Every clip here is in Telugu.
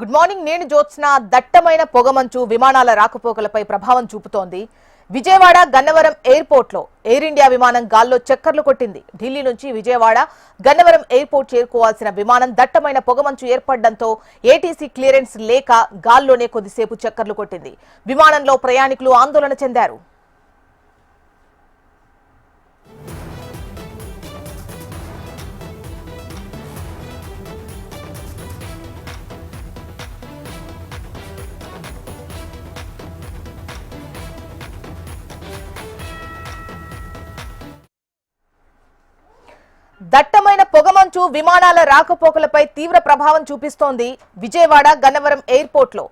Good morning. నేను జ్యోత్స్న. దట్టమైన పొగమంచు విమానాల రాకపోకలపై ప్రభావం చూపుతోంది. విజయవాడ గన్నవరం ఎయిర్పోర్ట్ లో ఎయిర్ ఇండియా విమానం గాల్లో చక్కర్లు కొట్టింది. ఢిల్లీ నుంచి విజయవాడ గన్నవరం ఎయిర్పోర్ట్ చేరుకోవాల్సిన విమానం దట్టమైన పొగమంచు ఏర్పడడంతో ఏటీసీ క్లియరెన్స్ లేక గాల్లోనే కొద్దిసేపు చక్కర్లు కొట్టింది. విమానంలో ప్రయాణికులు ఆందోళన చెందారు. దట్టమైన పొగమంచు విమానాల రాకపోకలపై తీవ్ర ప్రభావం చూపిస్తోంది. విజయవాడ గన్నవరం ఎయిర్పోర్ట్ లో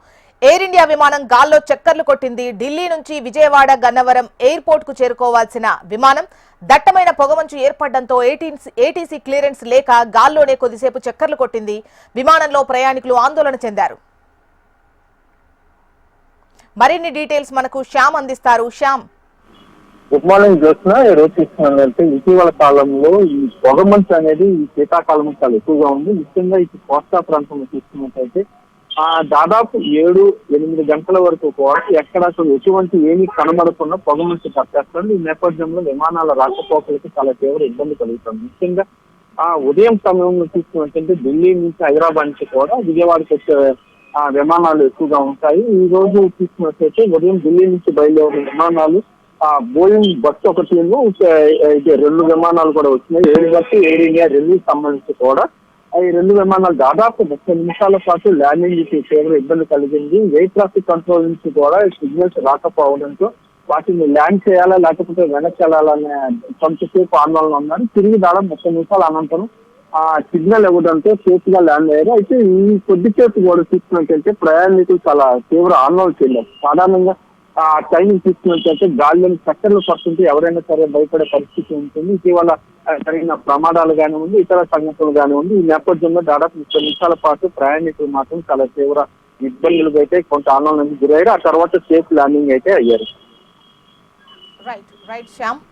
ఎయిర్ ఇండియా విమానం గాల్లో చక్కర్లు కొట్టింది. ఢిల్లీ నుంచి విజయవాడ గన్నవరం ఎయిర్పోర్ట్ కు చేరుకోవాల్సిన విమానం దట్టమైన పొగమంచు ఏర్పడడంతో ఏటీసీ క్లియరెన్స్ లేక గాల్లోనే కొద్దిసేపు చక్కర్లు కొట్టింది. విమానంలో ప్రయాణికులు ఆందోళన చెందారు. మరిన్ని డీటెయిల్స్ మనకు శ్యామ్ అందిస్తారు. Shyam, good morning Jyotsna. ఈ రోజు చూస్తున్నానంటే ఇటీవల కాలంలో ఈ పొగమంచు అనేది ఈ శీతాకాలం చాలా ఎక్కువగా ఉంది. ముఖ్యంగా ఈ కోస్తా ప్రాంతంలో చూస్తున్నట్టయితే దాదాపు 7-8 గంటల వరకు కూడా ఎక్కడ అసలు ఎటువంటి ఏమీ కనబడకుండా పొగమంచు పట్టేస్తుంది. ఈ నేపథ్యంలో విమానాల రాకపోకలకి చాలా తీవ్ర ఇబ్బంది కలుగుతుంది. ముఖ్యంగా ఉదయం సమయంలో చూస్తున్నట్టయితే ఢిల్లీ నుంచి హైదరాబాద్ నుంచి కూడా విజయవాడకి వచ్చే విమానాలు ఎక్కువగా ఉంటాయి. ఈ రోజు చూస్తున్నట్టయితే ఉదయం ఢిల్లీ నుంచి బయలుదేరే విమానాలు బోయింగ్ బస్సు ఒకటి 2 విమానాలు కూడా వచ్చినాయి. ఎయిర్ బస్సు ఎయిర్ ఇండియా రెండుకి సంబంధించి కూడా ఈ 2 విమానాలు దాదాపు 30 నిమిషాల పాటు ల్యాండింగ్ తీవ్ర ఇబ్బంది కలిగింది. ఎయిర్ ట్రాఫిక్ కంట్రోల్ నుంచి కూడా సిగ్నల్స్ రాకపోవడంతో వాటిని ల్యాండ్ చేయాలా లేకపోతే వెనక్కి వెళ్ళాలనే కొంతసేపు ఆందోళన ఉన్నారు. తిరిగి దాదాపు 30 నిమిషాల అనంతరం సిగ్నల్ ఇవ్వడంతో సేఫ్ గా ల్యాండ్ అయ్యారు. అయితే ఈ కొద్దిసేపు కూడా చూసుకున్నట్టయితే ప్రయాణికులు చాలా తీవ్ర ఆందోళన చెందారు. సాధారణంగా టైమింగ్ తీసుకున్నట్టయితే గాలిలోని చక్కర్లు పడుతుంటే ఎవరైనా సరే భయపడే పరిస్థితి ఉంటుంది. ఇటీవల జరిగిన ప్రమాదాలు కానివ్వండి, ఇతర సంఘటనలు కానివ్వండి, ఈ నేపథ్యంలో దాదాపు 30 నిమిషాల పాటు ప్రయాణికులు మాత్రం చాలా తీవ్ర ఇబ్బందులకు అయితే కొంత ఆందోళనకు గురయ్యారు. ఆ తర్వాత సేఫ్ ల్యాండింగ్ అయితే అయ్యారు. రైట్ శ్యామ్.